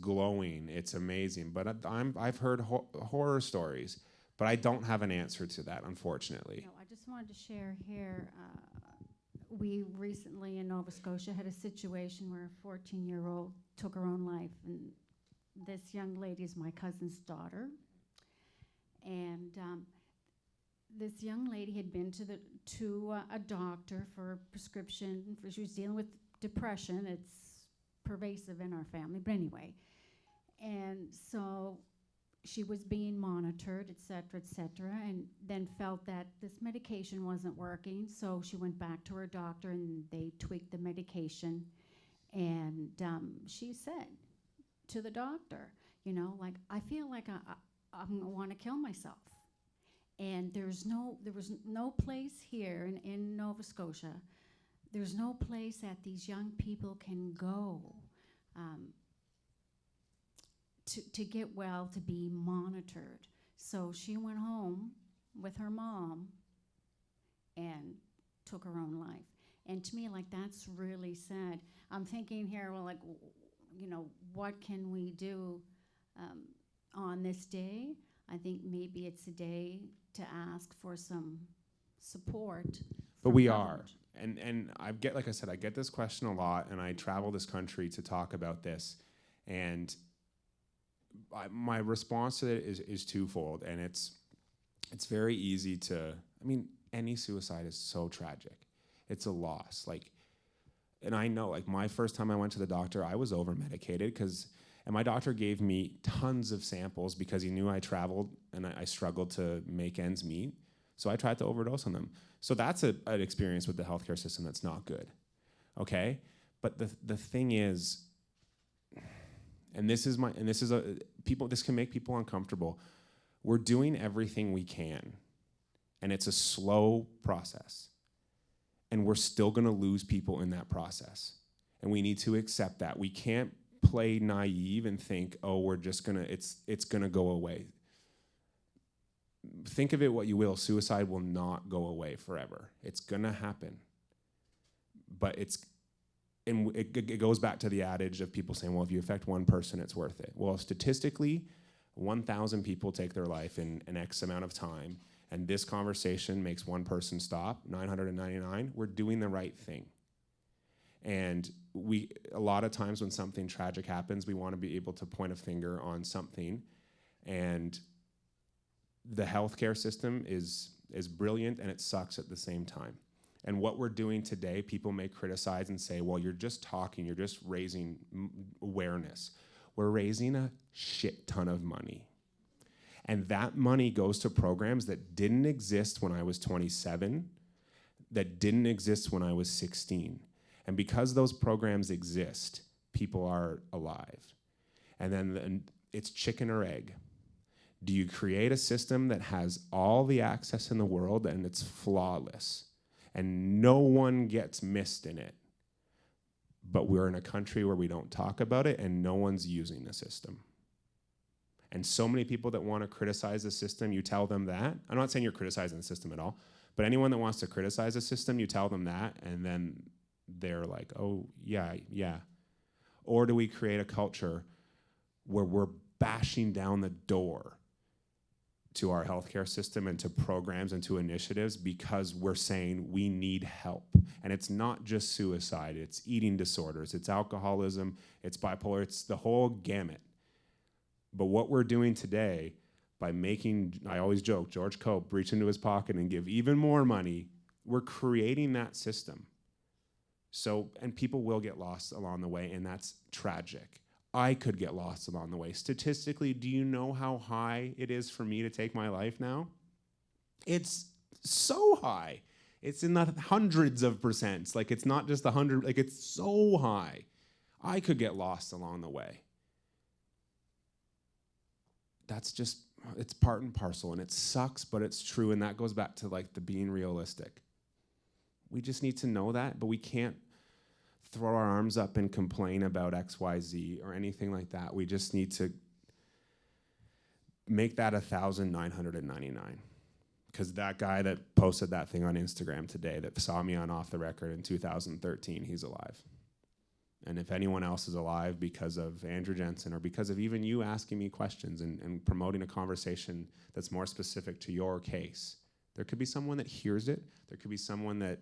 glowing. It's amazing. But I've heard horror stories, but I don't have an answer to that, unfortunately. No, I just wanted to share here. We recently in Nova Scotia had a situation where a 14-year-old took her own life, and this young lady is my cousin's daughter, and this young lady had been to a doctor for a prescription. She was dealing with depression. It's pervasive in our family, but anyway. And so she was being monitored, et cetera, and then felt that this medication wasn't working. So she went back to her doctor, and they tweaked the medication. And she said to the doctor, you know, like, I feel like I'm gonna want to kill myself. And there was no place here in Nova Scotia, there's no place that these young people can go to get well, to be monitored. So she went home with her mom and took her own life. And to me, like, that's really sad. I'm thinking here, well, like, you know, what can we do on this day? I think maybe it's a day to ask for some support. But we are. And like I said, I get this question a lot, and I travel this country to talk about this. And my response to it is twofold. And it's very easy to, I mean, any suicide is so tragic. It's a loss. Like, and I know, like, my first time I went to the doctor, I was over-medicated and my doctor gave me tons of samples because he knew I traveled and I struggled to make ends meet. So I tried to overdose on them. So that's an experience with the healthcare system that's not good, okay? But the thing is, this can make people uncomfortable. We're doing everything we can, and it's a slow process. And we're still gonna lose people in that process. And we need to accept that. We can't play naive and think, oh, we're just gonna, it's gonna go away. Think of it what you will, suicide will not go away forever. It's gonna happen. But it goes back to the adage of people saying, well, if you affect one person, it's worth it. Well, statistically, 1,000 people take their life in an X amount of time, and this conversation makes one person stop, 999, we're doing the right thing. And a lot of times when something tragic happens, we want to be able to point a finger on something. And the healthcare system is brilliant, and it sucks at the same time. And what we're doing today, people may criticize and say, well, you're just talking, you're just raising awareness. We're raising a shit ton of money. And that money goes to programs that didn't exist when I was 27, that didn't exist when I was 16. And because those programs exist, people are alive. And then it's chicken or egg. Do you create a system that has all the access in the world and it's flawless? and no one gets missed in it. But we're in a country where we don't talk about it, and no one's using the system. And so many people that want to criticize the system, you tell them that. I'm not saying you're criticizing the system at all, but anyone that wants to criticize the system, you tell them that, and then they're like, oh, yeah. Or do we create a culture where we're bashing down the door to our healthcare system and to programs and to initiatives because we're saying we need help? And it's not just suicide, it's eating disorders, it's alcoholism, it's bipolar, it's the whole gamut. But what we're doing today by making, I always joke, George Cope reach into his pocket and give even more money, we're creating that system. So, and people will get lost along the way, and that's tragic. I could get lost along the way. Statistically, do you know how high it is for me to take my life now? It's so high. It's in the hundreds of percents. Like, it's not just 100, like, it's so high. I could get lost along the way. That's just, it's part and parcel, and it sucks, but it's true, and that goes back to, like, the being realistic. We just need to know that, but we can't throw our arms up and complain about XYZ or anything like that. We just need to make that 1,999. Because that guy that posted that thing on Instagram today that saw me on Off the Record in 2013, he's alive. And if anyone else is alive because of Andrew Jensen or because of even you asking me questions and promoting a conversation that's more specific to your case, there could be someone that hears it. There could be someone that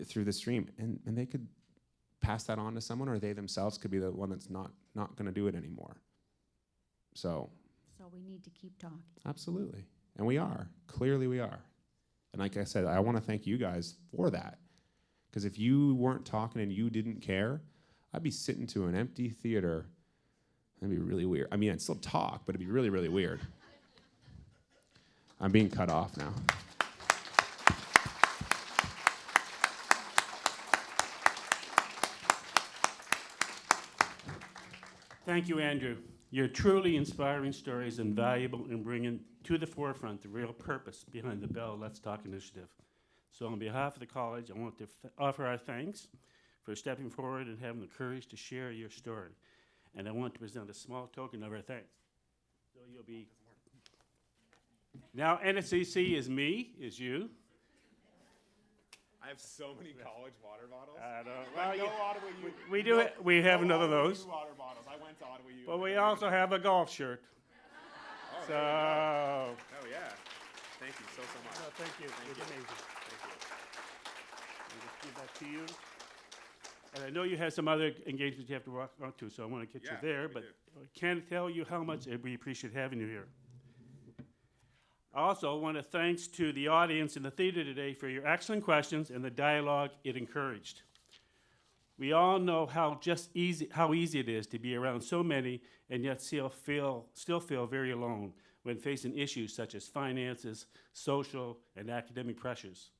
through the stream, and they could pass that on to someone, or they themselves could be the one that's not going to do it anymore. So we need to keep talking. Absolutely. And we are. Clearly we are. And like I said, I want to thank you guys for that. Because if you weren't talking and you didn't care, I'd be sitting to an empty theater. That'd be really weird. I mean, I'd still talk, but it'd be really, really weird. I'm being cut off now. Thank you, Andrew. Your truly inspiring story is invaluable in bringing to the forefront the real purpose behind the Bell Let's Talk initiative. So on behalf of the college, I want to offer our thanks for stepping forward and having the courage to share your story. And I want to present a small token of our thanks. So you'll be... Now, NSCC is me, is you. I have so many college water bottles. I know. Well, Well, Ottawa U. we do it. We have No another of Ottawa those. U water bottles. I went to Ottawa U. But we also have a golf shirt. Oh, So... oh yeah. Thank you so much. No, thank you. Thank It's you. amazing. Thank you. I'll just give that to you. And I know you have some other engagements you have to walk on to, so I want to get you there, but I can't tell you how much we appreciate having you here. I also want to thanks to the audience in the theater today for your excellent questions and the dialogue it encouraged. We all know how easy it is to be around so many and yet still feel very alone when facing issues such as finances, social, and academic pressures.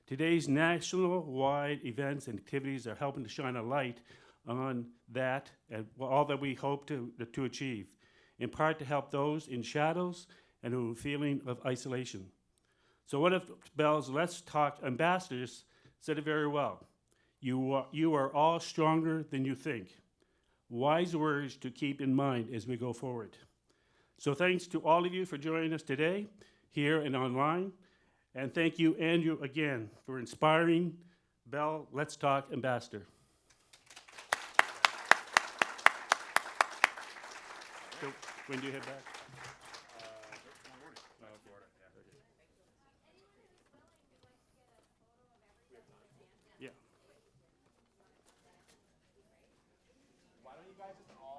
Today's national-wide events and activities are helping to shine a light on that and all that we hope to achieve, in part to help those in shadows and who are feeling of isolation. So one of Bell's Let's Talk ambassadors said it very well. You are all stronger than you think. Wise words to keep in mind as we go forward. So thanks to all of you for joining us today, here and online. And thank you, Andrew, again, for inspiring Bell Let's Talk ambassador. So when do you head back? Why don't you guys just all